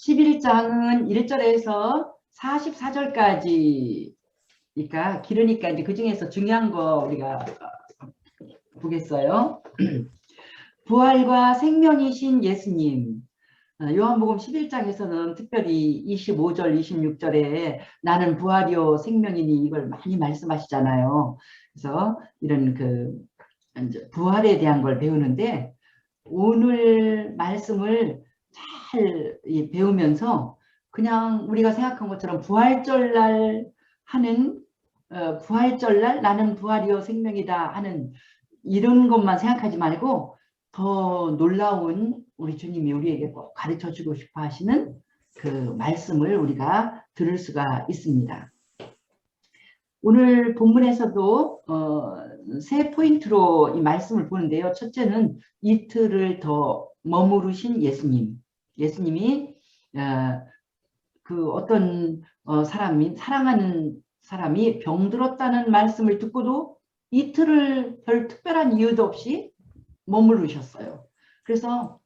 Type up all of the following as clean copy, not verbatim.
11장은 1절에서 44절까지 그러니까 길으니까 이제 그 중에서 중요한 거 우리가 보겠어요. 부활과 생명이신 예수님. 요한복음 11장에서는 특별히 25절, 26절에 나는 부활이요 생명이니 이걸 많이 말씀하시잖아요. 그래서 이런 이제 부활에 대한 걸 배우는데 오늘 말씀을 잘 배우면서 그냥 우리가 생각한 것처럼 부활절날 하는 부활절날 나는 부활이요 생명이다 하는 이런 것만 생각하지 말고 더 놀라운 우리 주님이 우리에게 꼭 가르쳐 주고 싶어 하시는 그 말씀을 우리가 들을 수가 있습니다. 오늘 본문에서도 세 포인트로 이 말씀을 보는데요. 첫째는 이틀을 더 머무르신 예수님. 예수님이 어떤 사람이 사랑하는 사람이 병들었다는 말씀을 듣고도 이틀을 별 특별한 이유도 없이 머무르셨어요. 그래서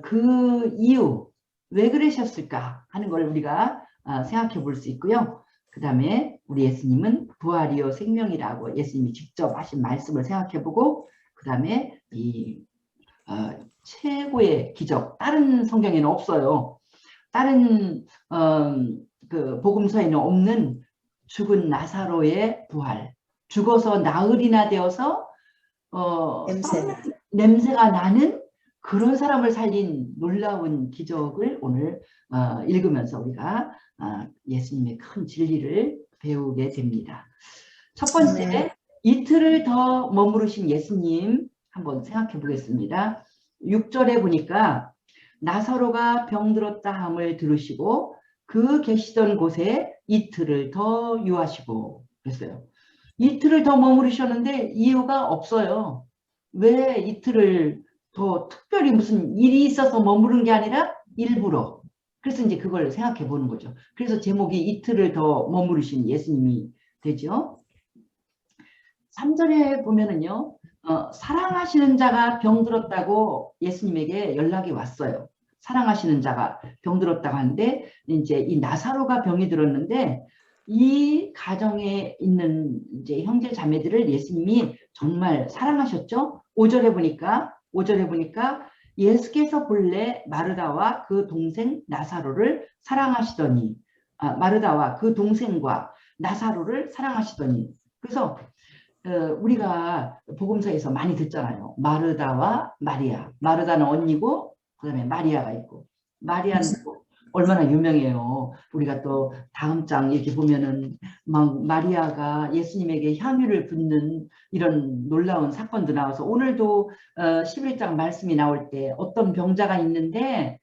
그 이유 왜 그러셨을까 하는 걸 우리가 생각해 볼 수 있고요. 그 다음에 우리 예수님은 부활이요 생명이라고 예수님이 직접 하신 말씀을 생각해 보고 그 다음에 이 최고의 기적 다른 성경에는 없어요. 다른 그 복음서에는 없는 죽은 나사로의 부활, 죽어서 나흘이나 되어서 냄새가 나는 그런 사람을 살린 놀라운 기적을 오늘 읽으면서 우리가 예수님의 큰 진리를 배우게 됩니다. 첫 번째, 이틀을 더 머무르신 예수님 한번 생각해 보겠습니다. 6절에 보니까 나사로가 병들었다 함을 들으시고 그 계시던 곳에 이틀을 더 유하시고 그랬어요. 이틀을 더 머무르셨는데 이유가 없어요. 왜 이틀을 더 특별히 무슨 일이 있어서 머무른 게 아니라 일부러. 그래서 이제 그걸 생각해 보는 거죠. 그래서 제목이 이틀을 더 머무르신 예수님이 되죠. 3절에 보면은요. 사랑하시는 자가 병들었다고 예수님에게 연락이 왔어요. 사랑하시는 자가 병들었다고 하는데 이제 이 나사로가 병이 들었는데 이 가정에 있는 이제 형제 자매들을 예수님이 정말 사랑하셨죠. 5절에 보니까 예수께서 본래 마르다와 그 동생 나사로를 사랑하시더니 마르다와 그 동생과 나사로를 사랑하시더니 그래서 우리가 복음서에서 많이 듣잖아요. 마르다와 마리아. 마르다는 언니고 그 다음에 마리아가 있고 마리아는 또 얼마나 유명해요. 우리가 또 다음 장 이렇게 보면은 막 마리아가 예수님에게 향유를 붓는 이런 놀라운 사건도 나와서 오늘도 11장 말씀이 나올 때 어떤 병자가 있는데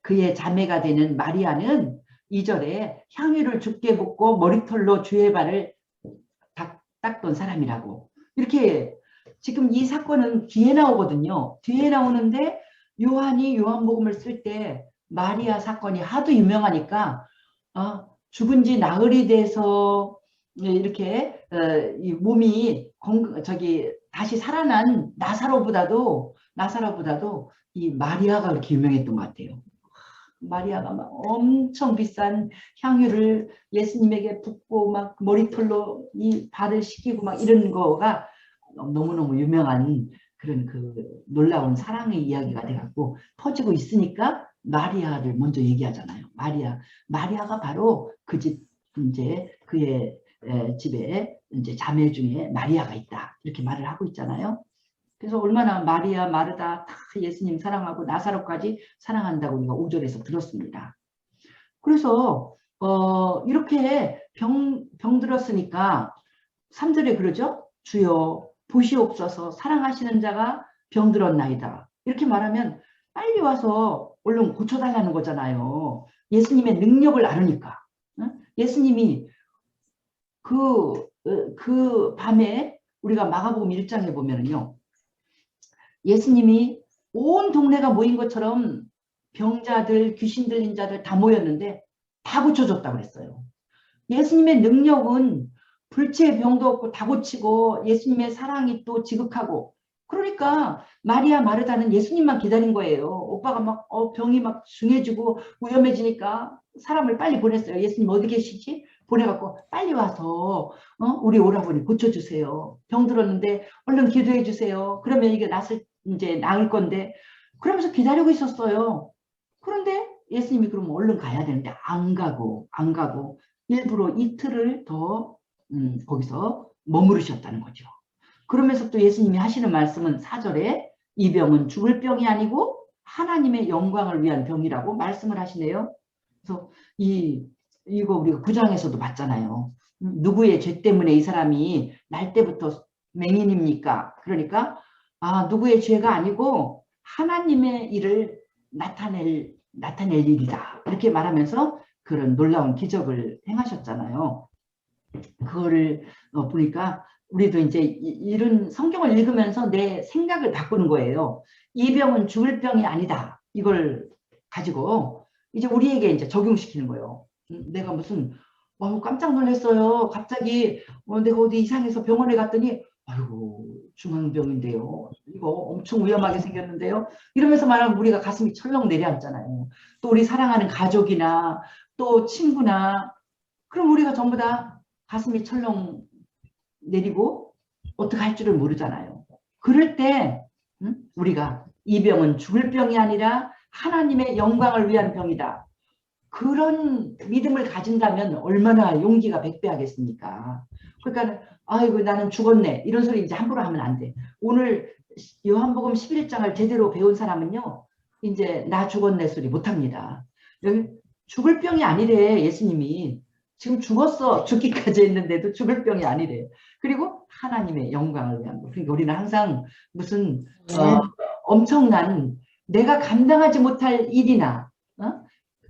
그의 자매가 되는 마리아는 2절에 향유를 주께 붓고 머리털로 주의 발을 닦던 사람이라고 이렇게 지금 이 사건은 뒤에 나오거든요. 뒤에 나오는데 요한이 요한복음을 쓸 때 마리아 사건이 하도 유명하니까 죽은 지 나흘이 돼서 이렇게 이 몸이 다시 살아난 나사로보다도 이 마리아가 그렇게 유명했던 것 같아요. 마리아가 막 엄청 비싼 향유를 예수님에게 붓고 막 머리털로 이 발을 씻기고 막 이런 거가 너무너무 유명한 그런 놀라운 사랑의 이야기가 돼갖고 퍼지고 있으니까 마리아를 먼저 얘기하잖아요. 마리아가 바로 그 집 이제 그의 집에 이제 자매 중에 마리아가 있다 이렇게 말을 하고 있잖아요. 그래서 얼마나 마리아, 마르다 다 예수님 사랑하고 나사로까지 사랑한다고 우리가 5절에서 들었습니다. 그래서 이렇게 병들었으니까 3절에 그러죠. 주여 보시옵소서 사랑하시는 자가 병들었나이다. 이렇게 말하면 빨리 와서 얼른 고쳐달라는 거잖아요. 예수님의 능력을 알으니까. 예수님이 그 밤에 우리가 마가복음 1장에 보면은요. 예수님이 온 동네가 모인 것처럼 병자들, 귀신 들린 자들 다 모였는데 다 고쳐줬다고 그랬어요. 예수님의 능력은 불치의 병도 없고 다 고치고 예수님의 사랑이 또 지극하고 그러니까 마리아 마르다는 예수님만 기다린 거예요. 오빠가 막 병이 막 중해지고 위험해지니까 사람을 빨리 보냈어요. 예수님 어디 계시지? 보내갖고 빨리 와서 우리 오라버니 고쳐주세요. 병 들었는데 얼른 기도해 주세요. 그러면 이게 이제 나을 건데 그러면서 기다리고 있었어요. 그런데 예수님이 그러면 얼른 가야 되는데 안 가고 일부러 이틀을 더 거기서 머무르셨다는 거죠. 그러면서 또 예수님이 하시는 말씀은 4절에 이 병은 죽을 병이 아니고 하나님의 영광을 위한 병이라고 말씀을 하시네요. 그래서 이거 우리가 9장에서도 봤잖아요. 누구의 죄 때문에 이 사람이 날 때부터 맹인입니까? 그러니까 누구의 죄가 아니고 하나님의 일을 나타낼 일이다. 이렇게 말하면서 그런 놀라운 기적을 행하셨잖아요. 그거를 보니까 우리도 이제 이런 성경을 읽으면서 내 생각을 바꾸는 거예요. 이 병은 죽을 병이 아니다. 이걸 가지고 이제 우리에게 이제 적용시키는 거예요. 내가 무슨 깜짝 놀랐어요. 갑자기 내가 어디 이상해서 병원에 갔더니 아이고 중앙병인데요. 이거 엄청 위험하게 생겼는데요. 이러면서 말하면 우리가 가슴이 철렁 내려앉잖아요. 또 우리 사랑하는 가족이나 또 친구나 그럼 우리가 전부 다 가슴이 철렁 내리고 어떻게 할 줄을 모르잖아요. 그럴 때 우리가 이 병은 죽을 병이 아니라 하나님의 영광을 위한 병이다. 그런 믿음을 가진다면 얼마나 용기가 백배하겠습니까? 그러니까 아이고 나는 죽었네 이런 소리 이제 함부로 하면 안 돼. 오늘 요한복음 11장을 제대로 배운 사람은요. 이제 나 죽었네 소리 못합니다. 여기 죽을 병이 아니래 예수님이. 지금 죽었어. 죽기까지 했는데도 죽을 병이 아니래. 그리고 하나님의 영광을 위한 거. 그러니까 우리는 항상 무슨 엄청난 내가 감당하지 못할 일이나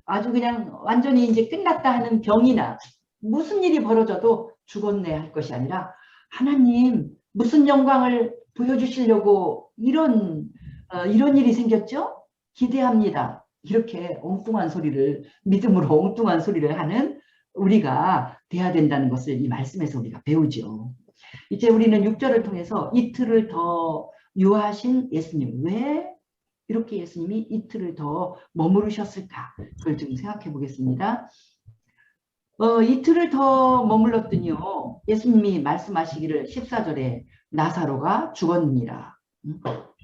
아주 그냥 완전히 이제 끝났다 하는 병이나 무슨 일이 벌어져도 죽었네 할 것이 아니라 하나님 무슨 영광을 보여주시려고 이런 일이 생겼죠? 기대합니다. 이렇게 엉뚱한 소리를 믿음으로 엉뚱한 소리를 하는 우리가 돼야 된다는 것을 이 말씀에서 우리가 배우죠. 이제 우리는 6절을 통해서 이틀을 더 유하신 예수님. 왜 이렇게 예수님이 이틀을 더 머무르셨을까? 그걸 좀 생각해 보겠습니다. 이틀을 더 머물렀더니요. 예수님이 말씀하시기를 14절에 나사로가 죽었느니라.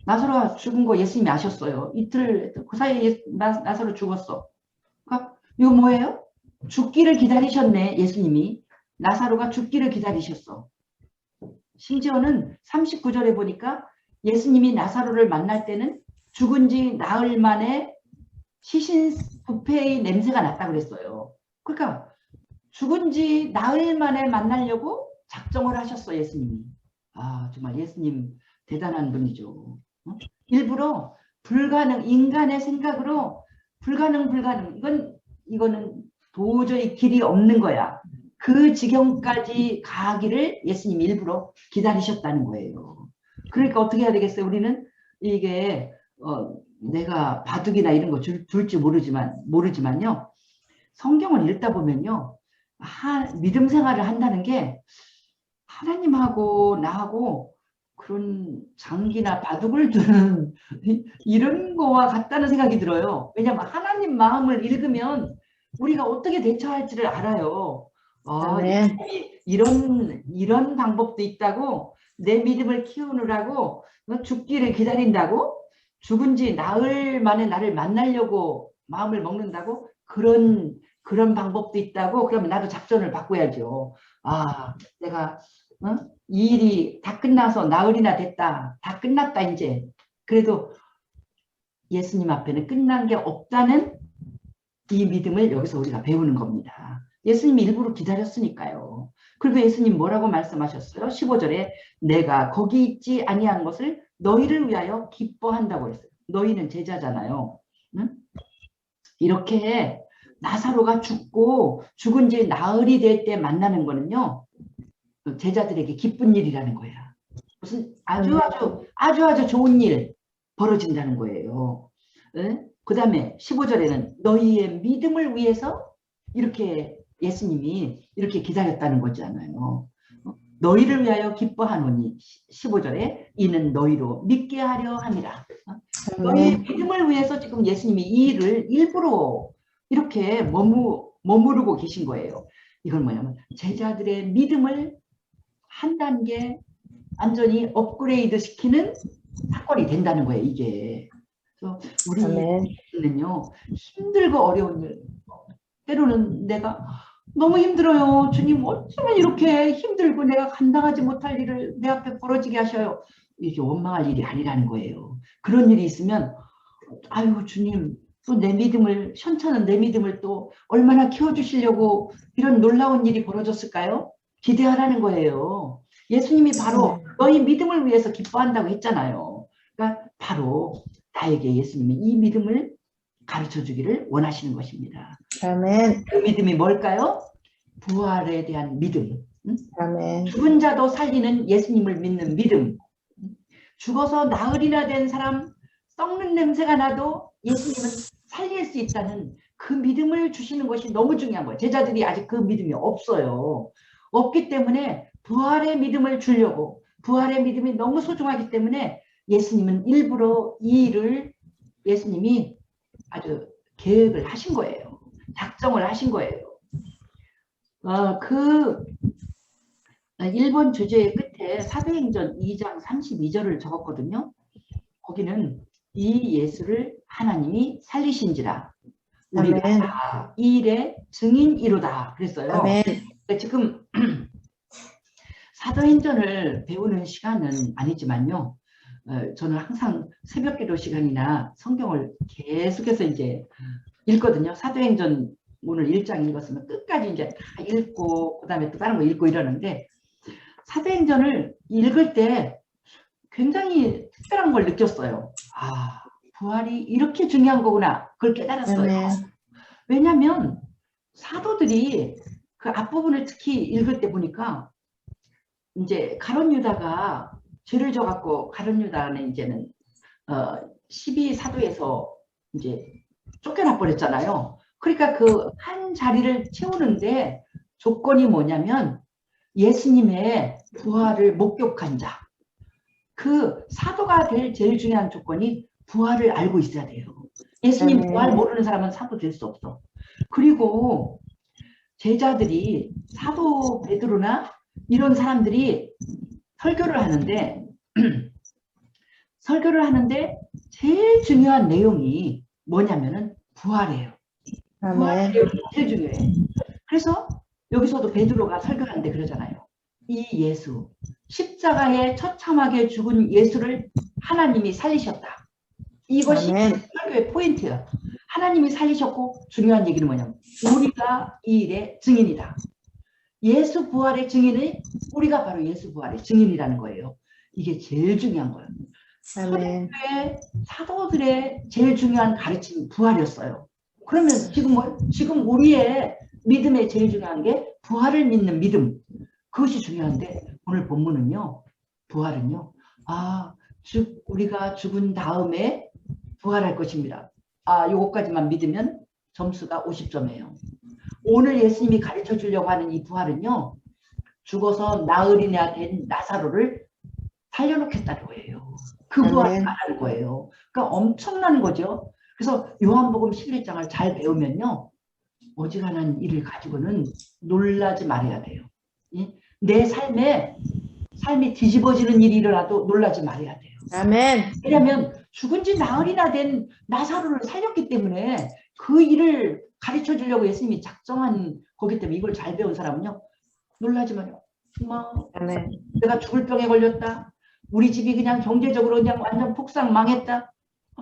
나사로가 죽은 거 예수님이 아셨어요. 이틀 그 사이에 나사로 죽었어. 그러니까 이거 뭐예요? 죽기를 기다리셨네. 예수님이. 나사로가 죽기를 기다리셨어. 심지어는 39절에 보니까 예수님이 나사로를 만날 때는 죽은 지 나흘 만에 시신부패의 냄새가 났다고 그랬어요. 그러니까 죽은 지 나흘 만에 만나려고 작정을 하셨어. 예수님이. 정말 예수님 대단한 분이죠. 일부러 불가능, 인간의 생각으로 불가능 이거는 도저히 길이 없는 거야. 그 지경까지 가기를 예수님이 일부러 기다리셨다는 거예요. 그러니까 어떻게 해야 되겠어요? 우리는 이게 내가 바둑이나 이런 거 줄지 모르지만요. 성경을 읽다 보면요. 믿음 생활을 한다는 게 하나님하고 나하고 그런 장기나 바둑을 두는 이런 거와 같다는 생각이 들어요. 왜냐하면 하나님 마음을 읽으면 우리가 어떻게 대처할지를 알아요. 이런 방법도 있다고 내 믿음을 키우느라고 죽기를 기다린다고 죽은 지 나흘 만에 나를 만나려고 마음을 먹는다고 그런 방법도 있다고 그러면 나도 작전을 바꿔야죠. 내가 이 일이 다 끝나서 나흘이나 됐다. 다 끝났다 이제. 그래도 예수님 앞에는 끝난 게 없다는 이 믿음을 여기서 우리가 배우는 겁니다. 예수님이 일부러 기다렸으니까요. 그리고 예수님 뭐라고 말씀하셨어요? 15절에 내가 거기 있지 아니한 것을 너희를 위하여 기뻐한다고 했어요. 너희는 제자잖아요. 응? 이렇게 나사로가 죽고 죽은 지 나흘이 될 때 만나는 거는요. 제자들에게 기쁜 일이라는 거야. 무슨 아주 좋은 일 벌어진다는 거예요. 그 다음에 15절에는 너희의 믿음을 위해서 이렇게 예수님이 이렇게 기다렸다는 거잖아요. 너희를 위하여 기뻐하노니 15절에 이는 너희로 믿게 하려 함이라. 너희 믿음을 위해서 지금 예수님이 이 일을 일부러 이렇게 머무르고 계신 거예요. 이건 뭐냐면 제자들의 믿음을 한 단계 완전히 업그레이드 시키는 사건이 된다는 거예요. 이게. 그래서 우리는요 힘들고 어려운 일, 때로는 내가 너무 힘들어요. 주님 어쩌면 이렇게 힘들고 내가 감당하지 못할 일을 내 앞에 벌어지게 하셔요. 이게 원망할 일이 아니라는 거예요. 그런 일이 있으면 아유 주님 또 내 믿음을 현찮은 내 믿음을 또 얼마나 키워주시려고 이런 놀라운 일이 벌어졌을까요? 기대하라는 거예요. 예수님이 바로 너희 믿음을 위해서 기뻐한다고 했잖아요. 그러니까 바로 나에게 예수님이 이 믿음을 가르쳐 주기를 원하시는 것입니다. 아멘. 그 믿음이 뭘까요? 부활에 대한 믿음. 아멘. 죽은 자도 살리는 예수님을 믿는 믿음. 죽어서 나흘이나 된 사람 썩는 냄새가 나도 예수님은 살릴 수 있다는 그 믿음을 주시는 것이 너무 중요한 거예요. 제자들이 아직 그 믿음이 없어요. 없기 때문에 부활의 믿음을 주려고, 부활의 믿음이 너무 소중하기 때문에 예수님은 일부러 이 일을 예수님이 아주 계획을 하신 거예요. 작정을 하신 거예요. 그 1번 주제의 끝에 사도행전 2장 32절을 적었거든요. 거기는 이 예수를 하나님이 살리신지라 우리가 다 이 일의 증인이로다 그랬어요. 아멘. 지금 사도행전을 배우는 시간은 아니지만요. 저는 항상 새벽기도 시간이나 성경을 계속해서 이제 읽거든요. 사도행전 오늘 1장 읽었으면 끝까지 이제 다 읽고 그다음에 또 다른 거 읽고 이러는데 사도행전을 읽을 때 굉장히 특별한 걸 느꼈어요. 아, 부활이 이렇게 중요한 거구나. 그걸 깨달았어요. 왜냐하면 사도들이 그 앞부분을 특히 읽을 때 보니까 이제 가룟 유다가 죄를 져갖고 가룟 유다는 이제는 12사도에서 이제 쫓겨나 버렸잖아요. 그러니까 그 한 자리를 채우는데 조건이 뭐냐면 예수님의 부활을 목격한 자. 그 사도가 될 제일 중요한 조건이 부활을 알고 있어야 돼요. 예수님 부활 모르는 사람은 사도 될 수 없어. 그리고 제자들이 사도 베드로나 이런 사람들이 설교를 하는데 제일 중요한 내용이 뭐냐면은 부활이에요. 부활이 제일 중요해. 그래서 여기서도 베드로가 설교하는데 그러잖아요. 이 예수, 십자가에 처참하게 죽은 예수를 하나님이 살리셨다. 이것이 설교의 포인트예요. 하나님이 살리셨고 중요한 얘기는 뭐냐면 우리가 이 일의 증인이다. 예수 부활의 증인이 우리가 바로 예수 부활의 증인이라는 거예요. 이게 제일 중요한 거예요. 사도들의 제일 중요한 가르침이 부활이었어요. 그러면 지금 우리의 믿음의 제일 중요한 게 부활을 믿는 믿음. 그것이 중요한데 오늘 본문은요. 부활은요. 우리가 죽은 다음에 부활할 것입니다. 요거까지만 믿으면 점수가 50점이에요. 오늘 예수님이 가르쳐 주려고 하는 이 부활은요. 죽어서 나흘이나 된 나사로를 살려놓겠다는 거예요. 그 부활을 말하는 거예요. 그러니까 엄청난 거죠. 그래서 요한복음 11장을 잘 배우면요. 어지간한 일을 가지고는 놀라지 말아야 돼요. 내 삶이 뒤집어지는 일이 일어나도 놀라지 말아야 돼요. 아멘. 왜냐하면 죽은 지 나흘이나 된 나사로를 살렸기 때문에 그 일을 가르쳐 주려고 예수님이 작정한 거기 때문에 이걸 잘 배운 사람은요. 놀라지 마요. 내가 죽을 병에 걸렸다. 우리 집이 그냥 경제적으로 그냥 완전 폭삭 망했다.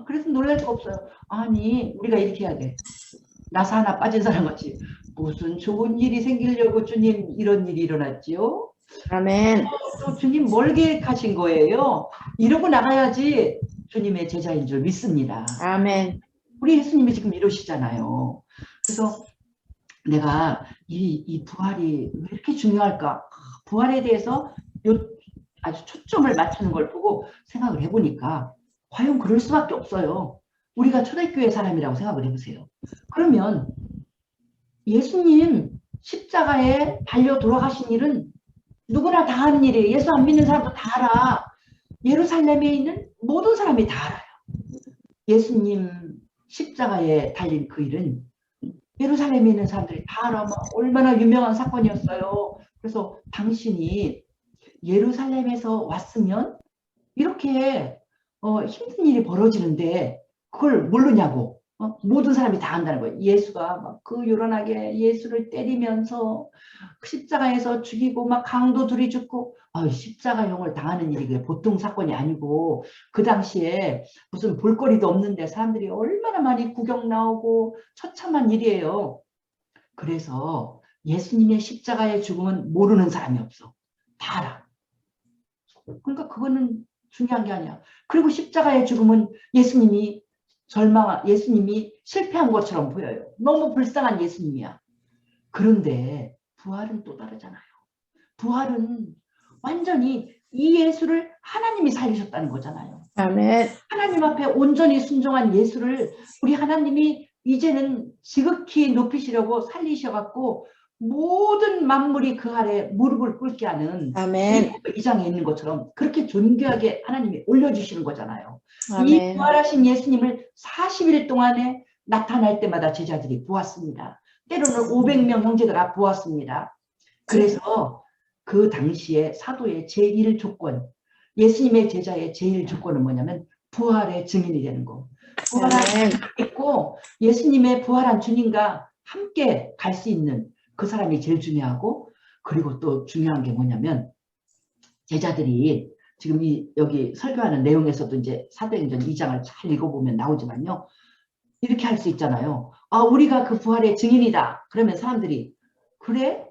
그래서 놀랄 수 없어요. 아니 우리가 이렇게 해야 돼. 나사 하나 빠진 사람 같이 무슨 좋은 일이 생기려고 주님 이런 일이 일어났지요. 아멘. 또 주님 뭘 계획하신 거예요. 이러고 나가야지 주님의 제자인 줄 믿습니다. 아멘. 우리 예수님이 지금 이러시잖아요. 그래서 내가 이 부활이 왜 이렇게 중요할까? 부활에 대해서 아주 초점을 맞추는 걸 보고 생각을 해보니까 과연 그럴 수밖에 없어요. 우리가 초대교회 사람이라고 생각을 해보세요. 그러면 예수님 십자가에 달려 돌아가신 일은 누구나 다 하는 일이에요. 예수 안 믿는 사람도 다 알아. 예루살렘에 있는 모든 사람이 다 알아요. 예수님 십자가에 달린 그 일은 예루살렘에 있는 사람들이 다 알아. 얼마나 유명한 사건이었어요. 그래서 당신이 예루살렘에서 왔으면 이렇게 힘든 일이 벌어지는데 그걸 모르냐고. 모든 사람이 다 안다는 거예요. 예수가 막 그 요란하게 예수를 때리면서 십자가에서 죽이고 막 강도 둘이 죽고 십자가형을 당하는 일이 그게 보통 사건이 아니고 그 당시에 무슨 볼거리도 없는데 사람들이 얼마나 많이 구경 나오고 처참한 일이에요. 그래서 예수님의 십자가의 죽음은 모르는 사람이 없어. 다 알아. 그러니까 그거는 중요한 게 아니야. 그리고 십자가의 죽음은 예수님이 실패한 것처럼 보여요. 너무 불쌍한 예수님이야. 그런데 부활은 또 다르잖아요. 부활은 완전히 이 예수를 하나님이 살리셨다는 거잖아요. 아멘. 하나님 앞에 온전히 순종한 예수를 우리 하나님이 이제는 지극히 높이시려고 살리셔갖고 모든 만물이 그 아래 무릎을 꿇게 하는 아멘. 이 장에 있는 것처럼 그렇게 존귀하게 하나님이 올려주시는 거잖아요. 이 아멘. 부활하신 예수님을 40일 동안에 나타날 때마다 제자들이 보았습니다. 때로는 500명 형제들아 보았습니다. 그래서 그 당시에 사도의 제1조건, 예수님의 제자의 제1조건은 뭐냐면 부활의 증인이 되는 거. 부활한 있고 예수님의 부활한 주님과 함께 갈 수 있는 그 사람이 제일 중요하고, 그리고 또 중요한 게 뭐냐면 제자들이 지금 여기 설교하는 내용에서도 이제 사도행전 2장을 잘 읽어보면 나오지만요. 이렇게 할 수 있잖아요. 우리가 그 부활의 증인이다. 그러면 사람들이 그래?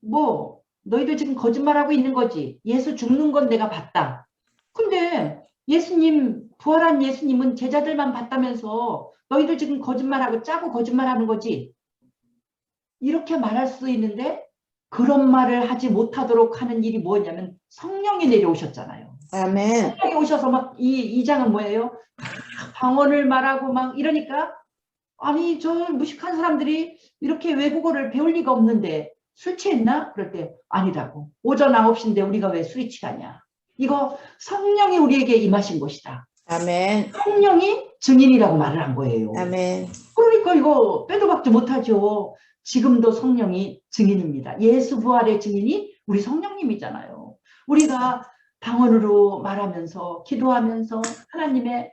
뭐 너희들 지금 거짓말하고 있는 거지. 예수 죽는 건 내가 봤다. 근데 부활한 예수님은 제자들만 봤다면서 너희들 지금 거짓말하고 짜고 거짓말하는 거지. 이렇게 말할 수 있는데 그런 말을 하지 못하도록 하는 일이 뭐냐면 성령이 내려오셨잖아요. 아멘. 성령이 오셔서 막 이 장은 뭐예요? 방언을 말하고 막 이러니까 아니 저 무식한 사람들이 이렇게 외국어를 배울 리가 없는데 술 취했나? 그럴 때 아니라고. 오전 9시인데 우리가 왜 술이 취하냐. 이거 성령이 우리에게 임하신 것이다. 아멘. 성령이 증인이라고 말을 한 거예요. 아멘. 그러니까 이거 빼도 박도 못하죠. 지금도 성령이 증인입니다. 예수 부활의 증인이 우리 성령님이잖아요. 우리가 방언으로 말하면서 기도하면서 하나님의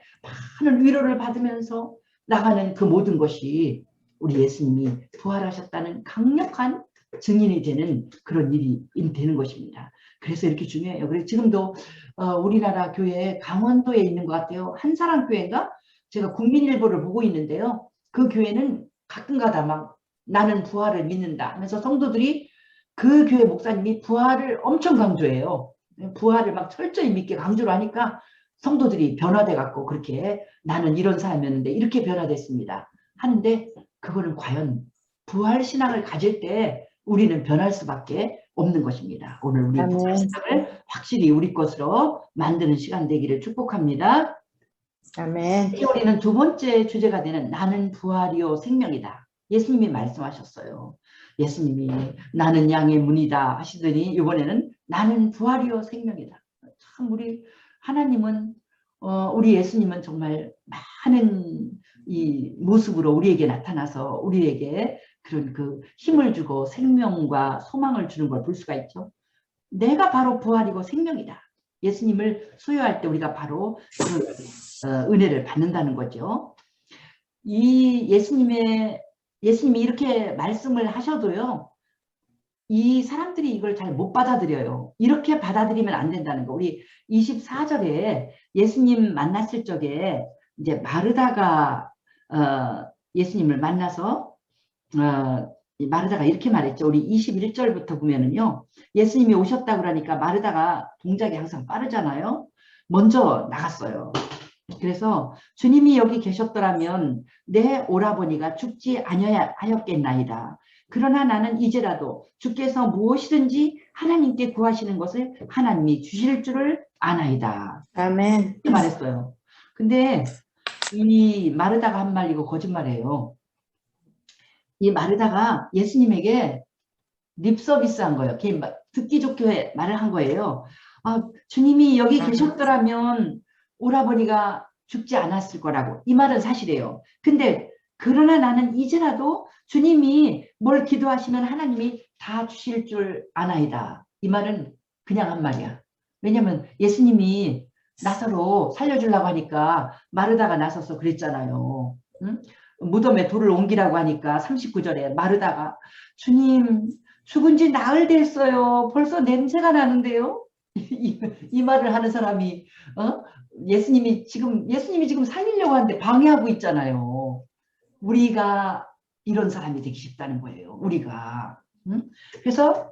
많은 위로를 받으면서 나가는 그 모든 것이 우리 예수님이 부활하셨다는 강력한 증인이 되는 그런 일이 되는 것입니다. 그래서 이렇게 중요해요. 그래서 지금도 우리나라 교회 강원도에 있는 것 같아요. 한사랑교회인가? 제가 국민일보를 보고 있는데요. 그 교회는 가끔가다 막 나는 부활을 믿는다 하면서 성도들이 그 교회 목사님이 부활을 엄청 강조해요. 부활을 막 철저히 믿게 강조를 하니까 성도들이 변화돼 갖고 그렇게 나는 이런 사람이었는데 이렇게 변화됐습니다 하는데, 그거는 과연 부활 신앙을 가질 때 우리는 변할 수밖에 없는 것입니다. 오늘 우리 부활 신앙을 확실히 우리 것으로 만드는 시간 되기를 축복합니다. 아멘. 우리는 두 번째 주제가 되는 나는 부활이요 생명이다. 예수님이 말씀하셨어요. 예수님이 나는 양의 문이다 하시더니 이번에는 나는 부활이요 생명이다. 참 우리 하나님은 우리 예수님은 정말 많은 이 모습으로 우리에게 나타나서 우리에게 그런 그 힘을 주고 생명과 소망을 주는 걸 볼 수가 있죠. 내가 바로 부활이고 생명이다. 예수님을 소유할 때 우리가 바로 그 은혜를 받는다는 거죠. 이 예수님이 이렇게 말씀을 하셔도요. 이 사람들이 이걸 잘 못 받아들여요. 이렇게 받아들이면 안 된다는 거. 우리 24절에 예수님 만났을 적에 이제 마르다가 예수님을 만나서 마르다가 이렇게 말했죠. 우리 21절부터 보면은요. 예수님이 오셨다고 그러니까 마르다가 동작이 항상 빠르잖아요. 먼저 나갔어요. 그래서 주님이 여기 계셨더라면 내 오라버니가 죽지 아니하였겠나이다. 그러나 나는 이제라도 주께서 무엇이든지 하나님께 구하시는 것을 하나님이 주실 줄을 아나이다. 아멘. 이렇게 말했어요. 근데 이 마르다가 한 말 이거 거짓말이에요. 이 마르다가 예수님에게 립 서비스 한 거예요. 걔 듣기 좋게 말을 한 거예요. 아, 주님이 여기 계셨더라면 오라버니가 죽지 않았을 거라고. 이 말은 사실이에요. 근데 그러나 나는 이제라도 주님이 뭘 기도하시면 하나님이 다 주실 줄 아나이다. 이 말은 그냥 한 말이야. 왜냐면 예수님이 나사로 살려주려고 하니까 마르다가 나서서 그랬잖아요. 응? 무덤에 돌을 옮기라고 하니까 39절에 마르다가 주님 죽은 지 나흘 됐어요. 벌써 냄새가 나는데요. 이 말을 하는 사람이 예수님이 지금 살리려고 하는데 방해하고 있잖아요. 우리가 이런 사람이 되기 쉽다는 거예요. 우리가. 응? 그래서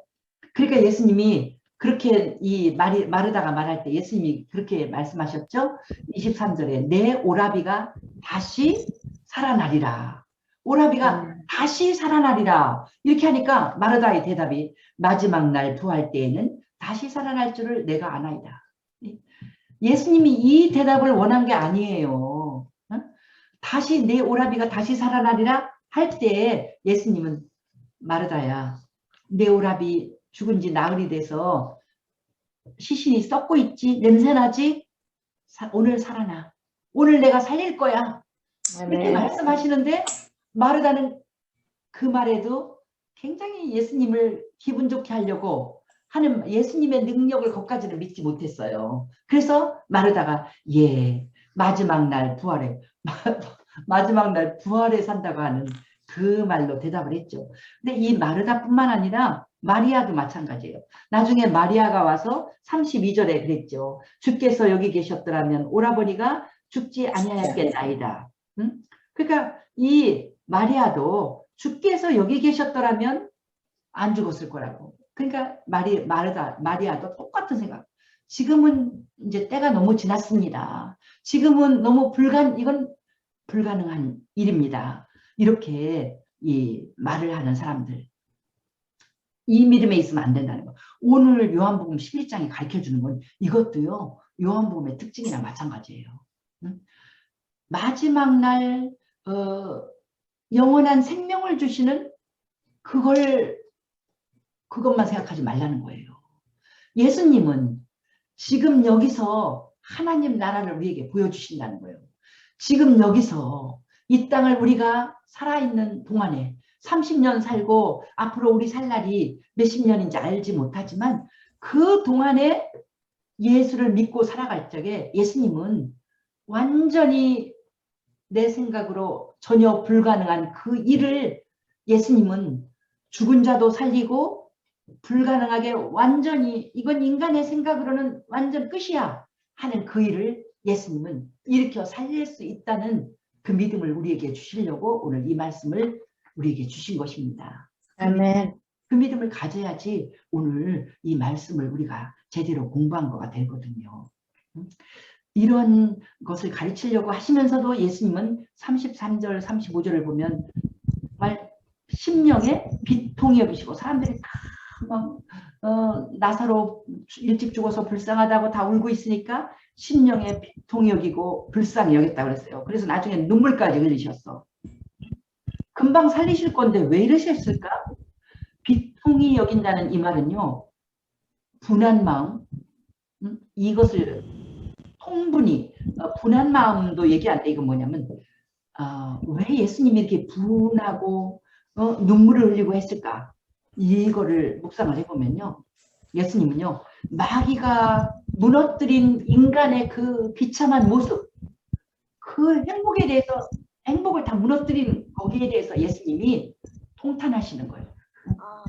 그러니까 예수님이 그렇게 이 마르다가 말할 때 예수님이 그렇게 말씀하셨죠. 23절에 내 오라비가 다시 살아나리라. 오라비가 다시 살아나리라. 이렇게 하니까 마르다의 대답이 마지막 날 부활 때에는 다시 살아날 줄을 내가 아나이다. 예수님이 이 대답을 원한 게 아니에요. 다시 내 오라비가 다시 살아나리라 할 때 예수님은 마르다야, 내 오라비 죽은 지 나흘이 돼서 시신이 썩고 있지? 냄새나지? 오늘 살아나. 오늘 내가 살릴 거야. 이렇게 아멘. 말씀하시는데 마르다는 그 말에도 굉장히 예수님을 기분 좋게 하려고 하는 예수님의 능력을 거기까지는 믿지 못했어요. 그래서 마르다가 예, 마지막 날 부활에 마지막 날 부활에 산다고 하는 그 말로 대답을 했죠. 근데 이 마르다뿐만 아니라 마리아도 마찬가지예요. 나중에 마리아가 와서 32절에 그랬죠. 주께서 여기 계셨더라면 오라버니가 죽지 아니하였겠나이다. 응? 그러니까 이 마리아도 주께서 여기 계셨더라면 안 죽었을 거라고. 그러니까 마리아도 똑같은 생각. 지금은 이제 때가 너무 지났습니다. 지금은 너무 이건 불가능한 일입니다. 이렇게 이 말을 하는 사람들. 이 믿음에 있으면 안 된다는 거. 오늘 요한복음 11장이 가르쳐주는 건 이것도요. 요한복음의 특징이나 마찬가지예요. 응? 마지막 날 영원한 생명을 주시는 그것만 생각하지 말라는 거예요. 예수님은 지금 여기서 하나님 나라를 우리에게 보여주신다는 거예요. 지금 여기서 이 땅을 우리가 살아있는 동안에 30년 살고 앞으로 우리 살 날이 몇십 년인지 알지 못하지만 그 동안에 예수를 믿고 살아갈 적에 예수님은 완전히 내 생각으로 전혀 불가능한 그 일을 예수님은 죽은 자도 살리고 불가능하게 완전히 이건 인간의 생각으로는 완전 끝이야 하는 그 일을 예수님은 일으켜 살릴 수 있다는 그 믿음을 우리에게 주시려고 오늘 이 말씀을 우리에게 주신 것입니다. 아멘. 그 믿음을 가져야지 오늘 이 말씀을 우리가 제대로 공부한 거가 되거든요. 이런 것을 가르치려고 하시면서도 예수님은 33절, 35절을 보면 정말 심령에 비통이 여기시고 사람들이 다 막 나사로 일찍 죽어서 불쌍하다고 다 울고 있으니까 심령에 비통이 여기고 불쌍히 여겼다고 그랬어요. 그래서 나중에 눈물까지 흘리셨어. 금방 살리실 건데 왜 이러셨을까? 비통이 여긴다는 이 말은요. 분한 마음, 이것을 통분히 분한 마음도 얘기하는데 이건 뭐냐면 왜 예수님이 이렇게 분하고 눈물을 흘리고 했을까? 이거를 묵상을 해보면요. 예수님은요. 마귀가 무너뜨린 인간의 그 비참한 모습, 그 행복에 대해서 행복을 다 무너뜨린 거기에 대해서 예수님이 통탄하시는 거예요.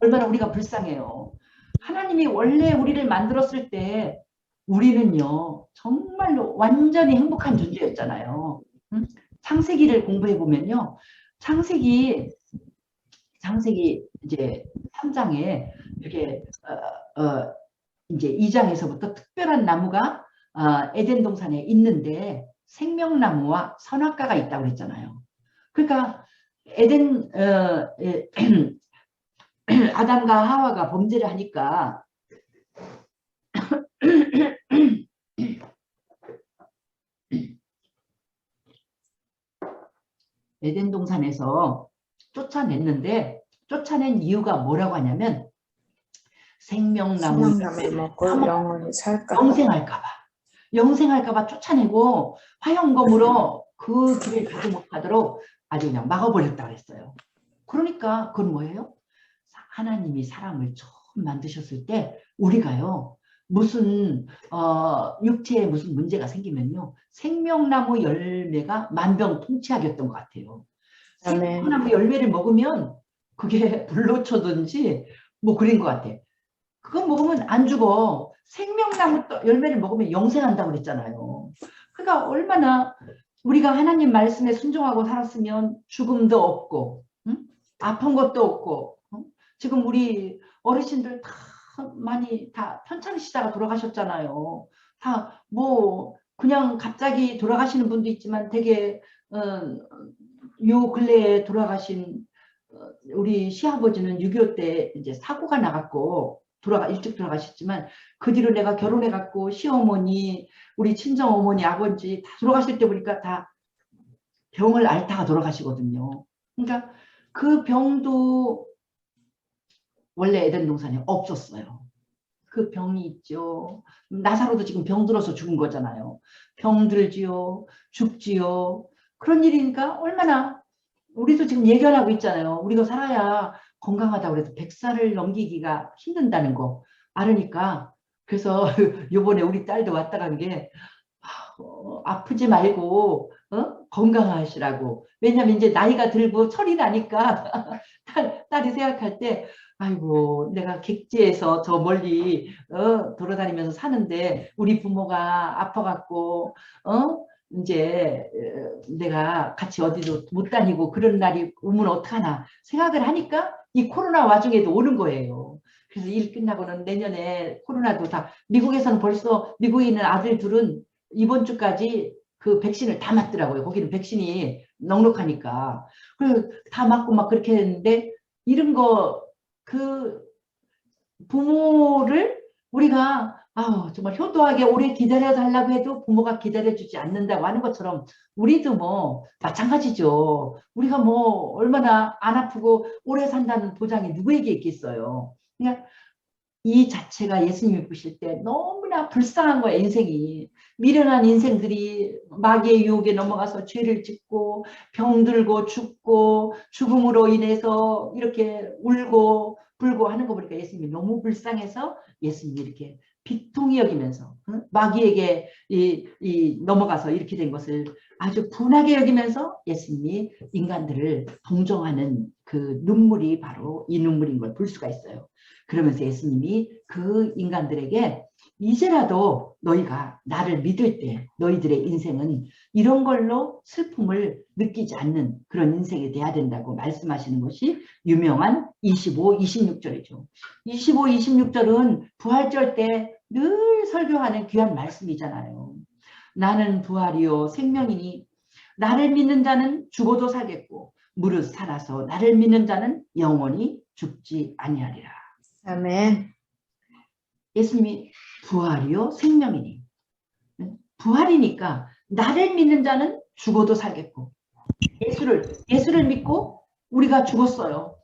얼마나 우리가 불쌍해요. 하나님이 원래 우리를 만들었을 때 우리는요. 정말로 완전히 행복한 존재였잖아요. 창세기를 공부해 보면요. 창세기 이제 3장에 이렇게 이제 2장에서부터 특별한 나무가 에덴 동산에 있는데 생명나무와 선악과가 있다고 그랬잖아요. 그러니까 아담과 하와가 범죄를 하니까 에덴 동산에서 쫓아냈는데 쫓아낸 이유가 뭐라고 하냐면 생명나무 생명나무를 먹고 영원히 살까? 영생할까봐 쫓아내고 화영검으로 그 길을 가지 못하도록 아주 그냥 막아버렸다 그랬어요. 그러니까 그건 뭐예요? 하나님이 사람을 처음 만드셨을 때 우리가요 무슨 육체에 무슨 문제가 생기면요 생명나무 열매가 만병통치약이었던 것 같아요. 아멘. 생명나무 열매를 먹으면 그게 불로초든지 뭐 그런 것 같아. 그거 먹으면 안 죽어. 생명나무 열매를 먹으면 영생한다고 그랬잖아요. 그러니까 얼마나 우리가 하나님 말씀에 순종하고 살았으면 죽음도 없고 응? 아픈 것도 없고 지금 우리 어르신들 다 많이 다 편찮으시다가 돌아가셨잖아요. 다 뭐 그냥 갑자기 돌아가시는 분도 있지만 되게 요 근래에 돌아가신 우리 시아버지는 6.25 때 이제 사고가 나갖고 일찍 돌아가셨지만 그 뒤로 내가 결혼해갖고 시어머니, 우리 친정어머니, 아버지 다 돌아가실 때 보니까 다 병을 앓다가 돌아가시거든요. 그러니까 그 병도 원래 에덴 동산에 없었어요. 그 병이 있죠. 나사로도 지금 병 들어서 죽은 거잖아요. 병 들지요. 죽지요. 그런 일이니까 얼마나 우리도 지금 예견하고 있잖아요. 우리가 살아야 건강하다고 해서 100살을 넘기기가 힘든다는 거 알으니까 그래서 요번에 우리 딸도 왔다 간 게 아프지 말고 건강하시라고. 왜냐면 이제 나이가 들고 철이 나니까 딸이 생각할 때 아이고 내가 객지에서 저 멀리 돌아다니면서 사는데 우리 부모가 아파갖고 이제 내가 같이 어디도 못 다니고 그런 날이 오면 어떡하나 생각을 하니까 이 코로나 와중에도 오는 거예요. 그래서 일 끝나고는 내년에 코로나도 다 미국에서는 벌써 미국에 있는 아들 둘은 이번 주까지 그 백신을 다 맞더라고요. 거기는 백신이 넉넉하니까. 그래서 다 맞고 막 그렇게 했는데 이런 거 그 부모를 우리가 정말 효도하게 오래 기다려 달라고 해도 부모가 기다려주지 않는다고 하는 것처럼 우리도 뭐 마찬가지죠. 우리가 뭐 얼마나 안 아프고 오래 산다는 보장이 누구에게 있겠어요. 그러니까 이 자체가 예수님이 보실 때 너무나 불쌍한 거예요. 인생이 미련한 인생들이 마귀의 유혹에 넘어가서 죄를 짓고 병들고 죽고 죽음으로 인해서 이렇게 울고 불고 하는 거 보니까 예수님이 너무 불쌍해서 예수님이 이렇게 비통히 여기면서 마귀에게 넘어가서 이렇게 된 것을 아주 분하게 여기면서 예수님이 인간들을 동정하는 그 눈물이 바로 이 눈물인 걸 볼 수가 있어요. 그러면서 예수님이 그 인간들에게 이제라도 너희가 나를 믿을 때 너희들의 인생은 이런 걸로 슬픔을 느끼지 않는 그런 인생이 돼야 된다고 말씀하시는 것이 유명한 25, 26절이죠. 25, 26절은 부활절 때 늘 설교하는 귀한 말씀이잖아요. 나는 부활이요 생명이니 나를 믿는 자는 죽어도 살겠고 무릇 살아서 나를 믿는 자는 영원히 죽지 아니하리라. 아멘. 예수님이 부활이요 생명이니 부활이니까 나를 믿는 자는 죽어도 살겠고 예수를 믿고 우리가 죽었어요.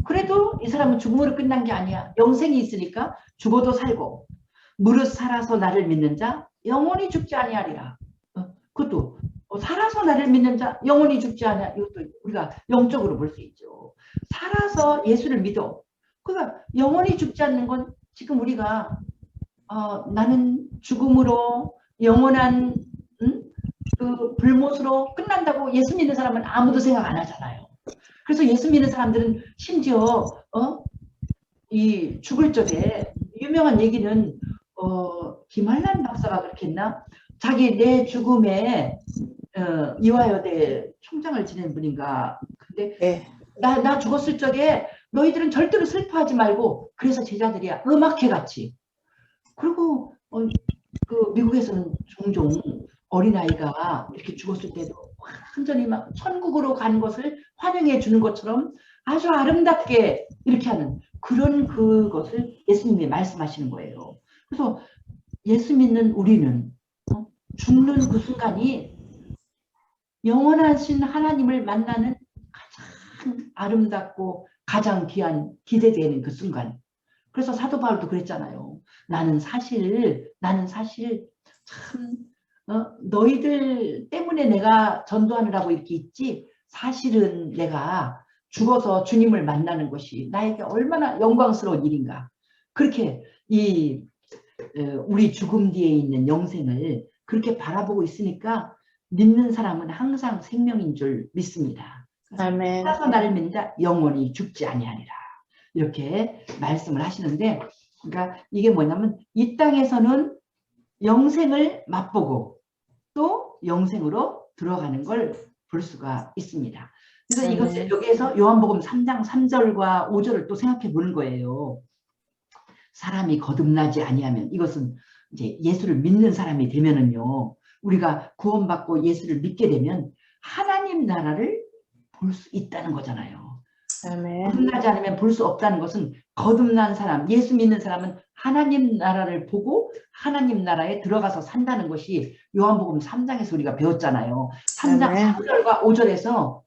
그래도 이 사람은 죽음으로 끝난 게 아니야. 영생이 있으니까 죽어도 살고 무릇 살아서 나를 믿는 자 영원히 죽지 아니하리라. 그것도 살아서 나를 믿는 자 영원히 죽지 않아. 이것도 우리가 영적으로 볼 수 있죠. 살아서 예수를 믿어. 그러니까 영원히 죽지 않는 건 지금 우리가 나는 죽음으로 영원한 그 불못으로 끝난다고 예수 믿는 사람은 아무도 생각 안 하잖아요. 그래서 예수 믿는 사람들은 심지어 이 죽을 적에 유명한 얘기는 김한란 박사가 그렇게 했나? 자기 내 죽음에 이화여대 총장을 지낸 분인가. 근데 네. 나 죽었을 적에 너희들은 절대로 슬퍼하지 말고 그래서 제자들이야 음악회같이. 그리고 그 미국에서는 종종 어린아이가 이렇게 죽었을 때도 완전히 막 천국으로 간 것을 환영해 주는 것처럼 아주 아름답게 이렇게 하는 그런 그것을 예수님이 말씀하시는 거예요. 그래서 예수 믿는 우리는 죽는 그 순간이 영원하신 하나님을 만나는 가장 아름답고 가장 귀한 기대되는 그 순간. 그래서 사도 바울도 그랬잖아요. 나는 사실 참 너희들 때문에 내가 전도하느라고 이렇게 있지, 사실은 내가 죽어서 주님을 만나는 것이 나에게 얼마나 영광스러운 일인가. 그렇게 우리 죽음 뒤에 있는 영생을 그렇게 바라보고 있으니까 믿는 사람은 항상 생명인 줄 믿습니다. 아멘. 살아서 나를 믿는 자 영원히 죽지 아니하리라. 이렇게 말씀을 하시는데, 그러니까 이게 뭐냐면 이 땅에서는 영생을 맛보고 또 영생으로 들어가는 걸 볼 수가 있습니다. 그래서 이것을 여기에서 요한복음 3장 3절과 5절을 또 생각해 보는 거예요. 사람이 거듭나지 아니하면, 이것은 이제 예수를 믿는 사람이 되면은요, 우리가 구원받고 예수를 믿게 되면 하나님 나라를 볼 수 있다는 거잖아요. 아멘. 거듭나지 않으면 볼 수 없다는 것은, 거듭난 사람, 예수 믿는 사람은 하나님 나라를 보고 하나님 나라에 들어가서 산다는 것이 요한복음 3장에서 우리가 배웠잖아요. 3장 아멘. 3절과 5절에서